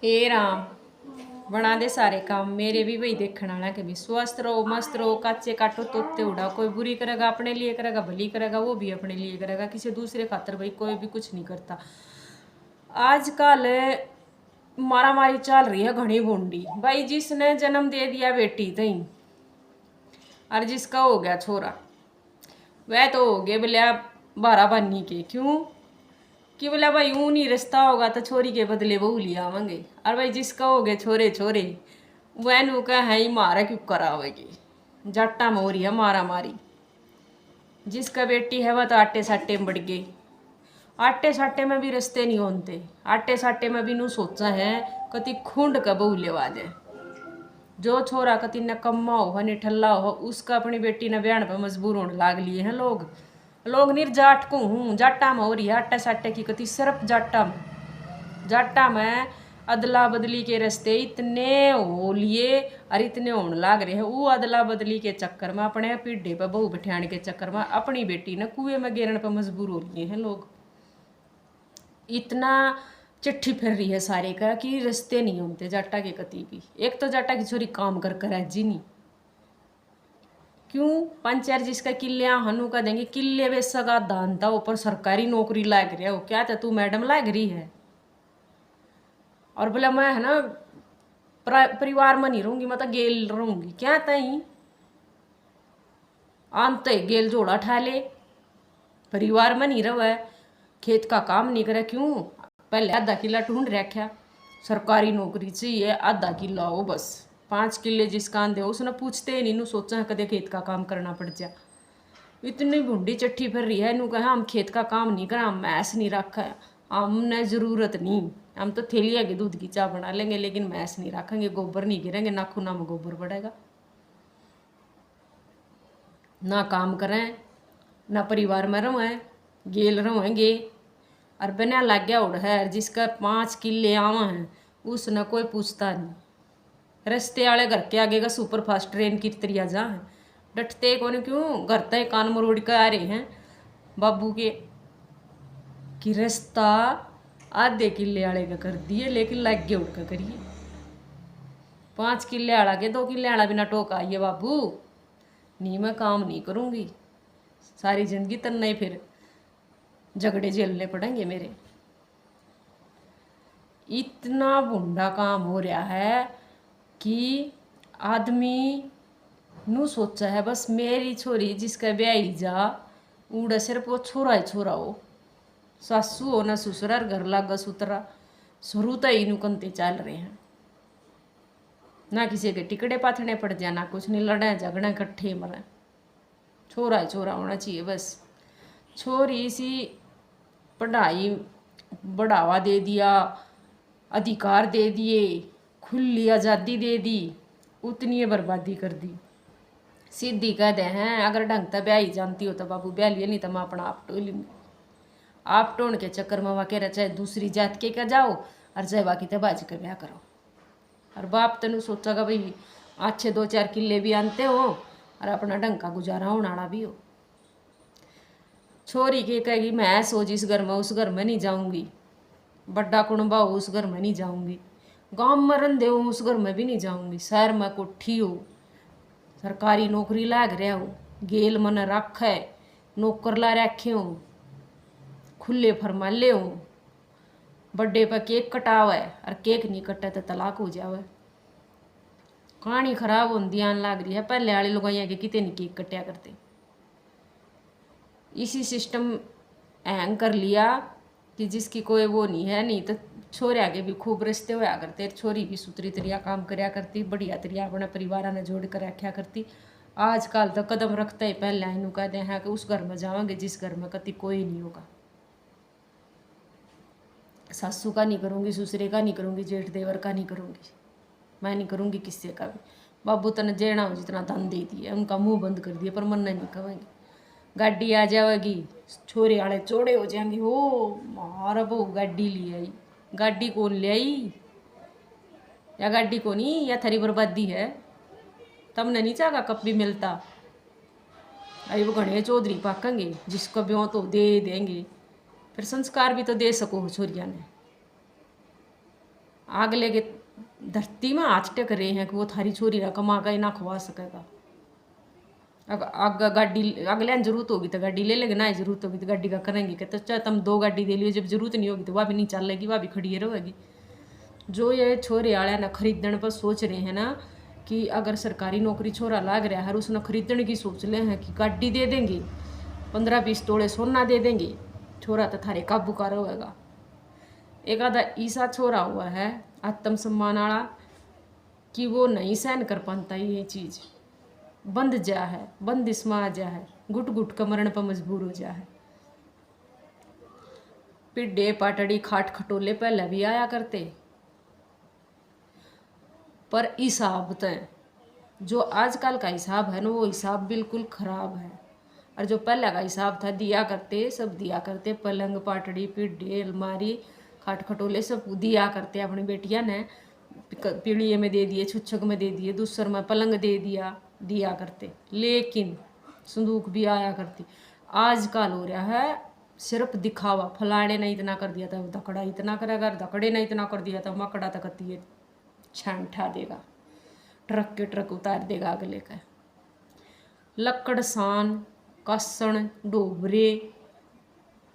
हे राम, बना दे सारे काम मेरे भी वही देखने वाला के भी स्वस्थ रहो मस्त रहो। काचे काटो तोते उड़ा, कोई बुरी करेगा अपने लिए करेगा, भली करेगा वो भी अपने लिए करेगा, किसी दूसरे खातर भाई कोई भी कुछ नहीं करता। आजकल मारा मारी चल रही है घनी बूंदी भाई। जिसने जन्म दे दिया बेटी तई और जिसका हो गया छोरा वह तो हो गए बोलिया 12 बन्नी के। क्यों कि बोला भाई ऊँ नहीं रिश्ता होगा तो छोरी के बदले बहू लिया आवेंगे। और भाई जिसका हो गए छोरे छोरे वह नू का है ही मारा क्यों करावेगी। जट्टा में हो रही है मारा मारी। जिसका बेटी है वह तो आटे साटे में बढ़ गई। आटे साटे में भी रिश्ते नहीं होते। आटे साटे में भी नू सोचा है कति खूंड का बहू लेवा दे। जो छोरा कति नकम्मा हो निठल्ला हो उसका अपनी बेटी ने ब्याह पर मजबूर होने लाग लिए हैं लोग। लोग निर्जाट को हूँ जाटा में हो रही है आटा साटे की कति सिर्फ जाटा में अदला बदली के रास्ते इतने हो लिए और इतने होने लाग रहे हैं। वो अदला बदली के चक्कर में अपने पीढ़े पर बहू बिठाने के चक्कर में अपनी बेटी ने कुएं में गिरने पर मजबूर हो लिए हैं लोग। इतना चिट्ठी फिर रही है सारे का कि रिश्ते नहीं होते जाटा के कति भी। एक तो जाटा की छोरी काम कर कर जी नहीं। क्यों 5-4 जिसका किले हनु का देंगे किले वे सगा दानता ऊपर सरकारी नौकरी लाग रहा हो। क्या था तू मैडम लाग रही है और बोला मैं है ना परिवार में नहीं रहूंगी, मैं तो गेल रहूंगी। क्या तई आम तो गेल जोड़ा ठा ले, परिवार में नहीं रहा है, खेत का काम नहीं करे। क्यों पहले आधा किला ढूंढ रखा, सरकारी नौकरी चाहिए आधा किला हो बस। 5 किले जिसका आंधे उसने पूछते ही नहीं, सोचा कदे खेत का काम करना पड़ जा। इतनी भूडी चिट्ठी फिर रही है नू कहा हम खेत का काम नहीं करा, हम मैस नहीं रखा है, हमने ज़रूरत नहीं, हम तो थैलिया के दूध की चाय बना लेंगे लेकिन मैस नहीं रखेंगे, गोबर नहीं गिरेंगे, ना खूना में गोबर बढ़ेगा, ना काम करें ना परिवार में रहें, गेल रहेंगे। और बना लग गया उड़ है जिसका 5 किले आवा हैं उसने कोई पूछता नहीं। रस्ते वाले घर के आगे का सुपर फास्ट ट्रेन की तरिया जा है डटते कौन। क्यों घर तक कान मरोड़ के आ रहे हैं बाबू के कि रास्ता आधे किले वाले का कर दिए लेकिन लग गए उड़ का करिए। 5 किले वाला के 2 किले वाला बिना टोक आइए बाबू, नहीं मैं काम नहीं करूँगी, सारी जिंदगी तन्ना ही फिर झगड़े झेलने पड़ेंगे मेरे। इतना भुंडा काम हो रहा है कि आदमी नू सोचा है बस मेरी छोरी जिसका ब्याह ही जा उड़ा सिर्फ वो छोरा ही छोरा हो, सासू हो ना ससुरार घर लागा सुतरा शुरू तो ही नुकनते चल रहे हैं। ना किसी के टिकड़े पाथने पड़ जाए ना कुछ नहीं, लड़े झगड़े इकट्ठे मरे, छोरा ही छोरा होना चाहिए बस। छोरी सी पढ़ाई बढ़ावा दे दिया, अधिकार दे दिए, खुली आज़ादी दे दी, उतनी बर्बादी कर दी। सीधी कह दे हैं अगर ढंग से ब्याह ही जानती हो तो बाबू ब्याह लिए, नहीं तो मैं अपना आप टो लूँगी। आप टोन के चक्कर में वहाँ कह रहा चाहे दूसरी जात के क्या जाओ और चाहे बाकी तो बाज के ब्याह करो। और बाप तेन सोचेगा भाई अच्छे 2-4 किले भी आनते हो और अपना ढंग का गुजारा होने वाला भी हो। छोरी के कहेगी मैं सो जिस घर में उस घर में नहीं जाऊंगी, बड़ा कुणबा हो उस घर में नहीं जाऊंगी, गांव में रंधे हो उस घर में भी नहीं जाऊंगी, शहर में कोठी हो सरकारी नौकरी लाग रहा हो, गेल मन रख है नौकर ला रखे हो, खुले फरमाले हो, बर्थडे पर केक कटावे और केक नहीं कटे तो तलाक हो जावे। कहानी खराब होती आन लग रही है। पहले वाले लोग आगे कितने नहीं केक कटिया करते। इसी सिस्टम हैंग कर लिया कि जिसकी कोई वो नहीं है, नहीं तो छोरे आगे भी खूब रिश्ते होया करते, छोरी भी सुतरी तरिया काम करया करती, बढ़िया तरिया अपने परिवार ने जोड़ कर रखा करती। आजकल तो कदम रखते ही पहले इनू कहते हैं कि उस घर में जाओगे जिस घर में कति कोई नहीं होगा, सासू का नहीं करूँगी, ससुरे का नहीं करूँगी, जेठ देवर का नहीं करूँगी, मैं नहीं करूँगी किसी का भी। बाबू तने जेना हो जितना धन दे दिए, उनका मुंह बंद कर दिया पर मन नहीं कहेंगे। गाड़ी आ जाएगी छोरे वाले चौड़े हो जाएंगे, हो मारा बहू गाड़ी ले आई, गाड़ी कौन ले आई या गाड़ी को नहीं, या थारी बर्बादी है, तमने नहीं चाहा कब भी मिलता। अरे वो घने चौधरी पाकेंगे जिसको ब्यों तो दे देंगे, फिर संस्कार भी तो दे सको छोरिया ने। अगले के धरती में हाथ टेक रहे हैं कि वो थारी छोरी ना कमा कर ना खवा सकेगा। गाड़ी अगले जरूरत होगी तो गाड़ी ले लेंगे, ना जरूरत होगी तो गाड़ी का करेंगे कि तो चाहे तुम 2 गाड़ी दे लियो, जब जरूरत नहीं होगी तो वह भी नहीं चलेगी, वह भी खड़ी रहेगी। जो ये छोरे आया ना खरीदने पर सोच रहे हैं ना कि अगर सरकारी नौकरी छोरा लाग रहा है उसने खरीदने की सोच ले हैं कि गाड़ी दे देंगे, 15-20 तोड़े सोना दे देंगे, छोरा तो थारे काबू का रहेगा। एक आधा ईसा छोरा हुआ है आत्मसम्मान वाला कि वो नहीं सहन कर पाता ये चीज़, बंद जा है, बंदिश में आ जा है, घुट घुट का मरण पर मजबूर हो जा है। पिड्डे पाटड़ी खाट खटोले पहले भी आया करते, पर हिसाब तय जो आजकल का हिसाब है ना वो हिसाब बिल्कुल खराब है। और जो पहले का हिसाब था दिया करते, सब दिया करते, पलंग पाटड़ी पिड्डे अलमारी खाट खटोले सब दिया करते अपनी बेटियां ने, पीढ़िए में दे दिए, छुच्छक में दे दिए, दूसर में पलंग दे दिया करते, लेकिन संदूक भी आया करती। आजकल हो रहा है सिर्फ दिखावा, फलाने ने इतना कर दिया था धकड़ा इतना करेगा, धकड़े ने इतना कर दिया था मकड़ा तक है छान ठा देगा, ट्रक के ट्रक उतार देगा अगले का। लकड़ सान कासन डोबरे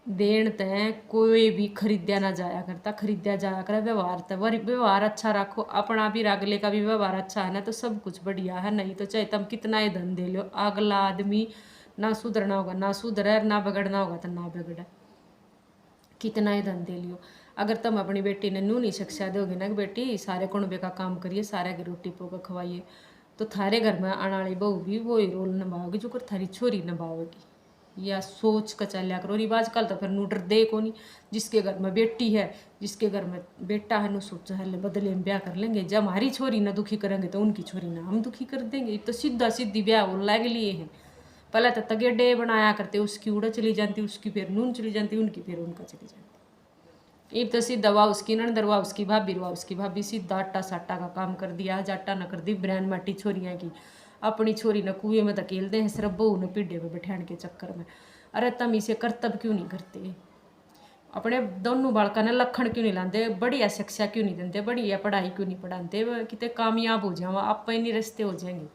देन तय कोई भी खरीदा ना जाया करता, खरीदा जाया करे व्यवहार तय, व्यवहार अच्छा रखो अपना भी, अगले का भी व्यवहार अच्छा है ना तो सब कुछ बढ़िया है। नहीं तो चाहे तुम कितना ही धन दे लो, अगला आदमी ना सुधरना होगा ना सुधरे, ना बिगड़ना होगा तो ना बिगड़े, कितना ही धन दे लियो। अगर तुम अपनी बेटी ने नूनी शिक्षा दोगे ना कि बेटी सारे कुणबे का काम करिए, सारे की रोटी पोका खवाइए, तो थारे घर में आने वाली बहू भी वही रोल निभाओगी जो कर थारी छोरी निभाओगी। या सोच का चलिया करो। रिवाज कल तो फिर नूडर दे को नहीं, जिसके घर में बेटी है जिसके घर में बेटा है नु सोचा है बदले में ब्याह कर लेंगे, जब हमारी छोरी ना दुखी करेंगे तो उनकी छोरी ना हम दुखी कर देंगे। तो सीधा सीधी ब्याह वो लाग लिए हैं। पहले तो तगेडे बनाया करते, उसकी उड़ा चली जाती, उसकी फिर नून चली जाती, उनकी फिर उनका चली जाती। एक तो सीधा वाह उसकी नंदर वाह उसकी भाभी, वाह उसकी भाभी, सीधा आटा साटा का काम कर दिया, जाटा न कर दी ब्रैन माटी छोरियाँ की। अपनी छोरी न कुएं में धकेलते हैं सिर्फ बहू न पीढ़े में बैठाने के चक्कर में। अरे तुम इसे कर्तव्य क्यों नहीं करते? अपने दोनों बालका ने लखन क्यों नहीं लाते? बढ़िया शिक्षा क्यों नहीं देते? बढ़िया पढ़ाई क्यों नहीं पढ़ाते? कितने कामयाब हो जाओ, आप नहीं रस्ते हो जाएंगे।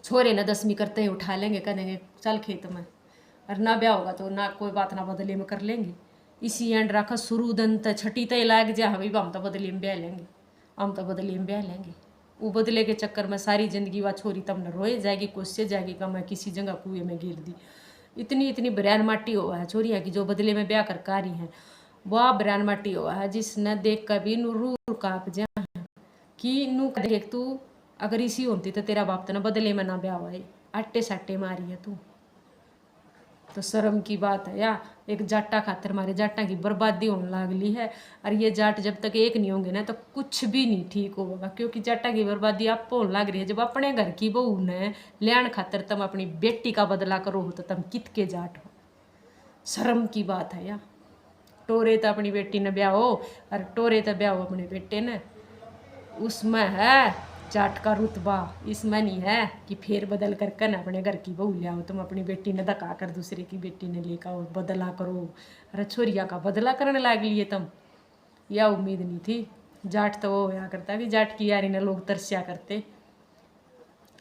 छोरे न 10वीं करते ही उठा लेंगे, कहेंगे चल खेत में, और ना ब्याह होगा तो ना कोई बात ना बदले में कर लेंगे। इसी एंड रखा शुरू दन तक छठी तय लाग जा हवी हम तो बदले में ब्याह लेंगे, हम तो बदले में ब्याह लेंगे। वो बदले के चक्कर में सारी जिंदगी वह छोरी तब न रोए जाएगी, कोससे जाएगी का मैं किसी जगह कुएं में गिर दी। इतनी इतनी बरैन माटी हुआ है छोरिया की जो बदले में ब्याह कर कारी हैं, वह बरैन माटी हुआ है जिसने देख कभी नू रूर काँप जा कि नू देख तू अगर इसी होती तो तेरा बाप तो ना बदले में ना ब्याह हुआ, आटे साटे मारी है तू। तो शर्म की बात है या, एक जाटा खातर हमारे जाटा की बर्बादी होने लागली है। और ये जाट जब तक एक नहीं होंगे ना तो कुछ भी नहीं ठीक होगा, क्योंकि जाटा की बर्बादी आप होने लाग रही है। जब अपने घर की बहू ने लियान खातर तुम अपनी बेटी का बदला करो हो तो तुम कित के जाट हो? शर्म की बात है या। टोरे तो अपनी बेटी ने ब्याह हो और टोरे तो ब्याह हो अपने बेटे ने, उसमें है जाट का रुतबा, इसमें नहीं है कि फेर बदल करके ना अपने घर की बहू ले आओ। तुम अपनी बेटी ने धक्का कर दूसरे की बेटी ने लेकर आओ, बदला करो। अरे छोरिया का बदला करने लाग लिए तुम, यह उम्मीद नहीं थी। जाट तो वो होया करता कि जाट की यारी ने लोग तरस्या करते,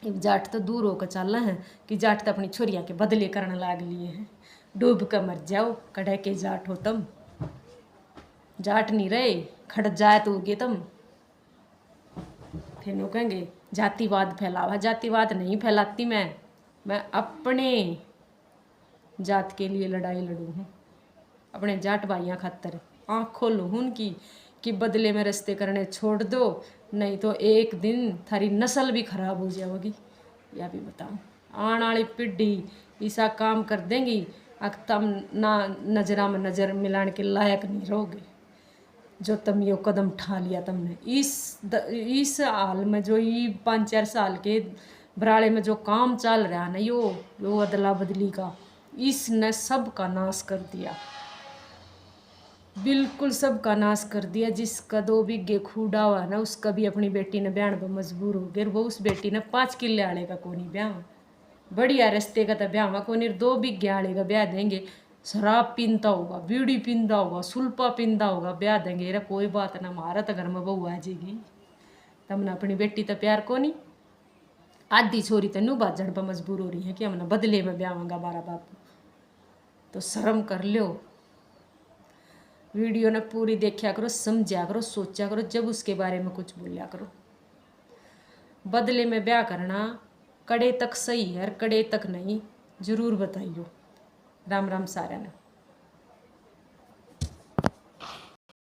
जाट तो दूर होकर चल रहे हैं कि जाट तो अपनी छोरिया के बदले करने लाग लिए हैं। डूब कर मर जाओ, कड़े के जाट हो तुम, जाट नहीं रहे खड़ जाए तो उगे तुम। फिर वो कहेंगे जातिवाद फैलावा, जातिवाद नहीं फैलाती मैं अपने जात के लिए लड़ाई लड़ू हूँ, अपने जाट भाइयों खातर आँख खोलू हूँ उनकी कि बदले में रस्ते करने छोड़ दो, नहीं तो एक दिन थारी नस्ल भी खराब हो जाएगी। या भी बताओ आने वाली पीढ़ी ऐसा काम कर देंगी अब तुम ना नजरा में नज़र मिलाने के लायक नहीं रहोगे। जो तुम ये कदम उठा लिया तुमने इस हाल में, जो ये 5-4 साल के बराड़े में जो काम चल रहा है ना, यो अदला बदली का, इसने सब का नाश कर दिया, बिल्कुल सब का नाश कर दिया। जिसका 2 बिघे खूडा हुआ ना उसका भी अपनी बेटी ने ब्याह पर मजबूर हो गए। वो उस बेटी ने 5 किले आले का कोनी ब्याह, बढ़िया रस्ते का तो ब्याह को नहीं, 2 बिघे आले का ब्याह देंगे। शराब पीता होगा, बीड़ी पीता होगा, सुल्पा पीता होगा, ब्याह देंगे रे कोई बात ना, हमारा तो घर में बहू आ जाएगी। तमने अपनी बेटी तो प्यार को नहीं। आधी छोरी तो नू बाजण पर मजबूर हो रही है कि हमने बदले में ब्याहूंगा बारा बापू। तो शर्म कर लो। वीडियो ने पूरी देखा करो, समझा करो, सोचा करो, जब उसके बारे में कुछ बोलिया करो। बदले में ब्याह करना कड़े तक सही है, कड़े तक नहीं, जरूर बताइयो। राम राम सारे ने।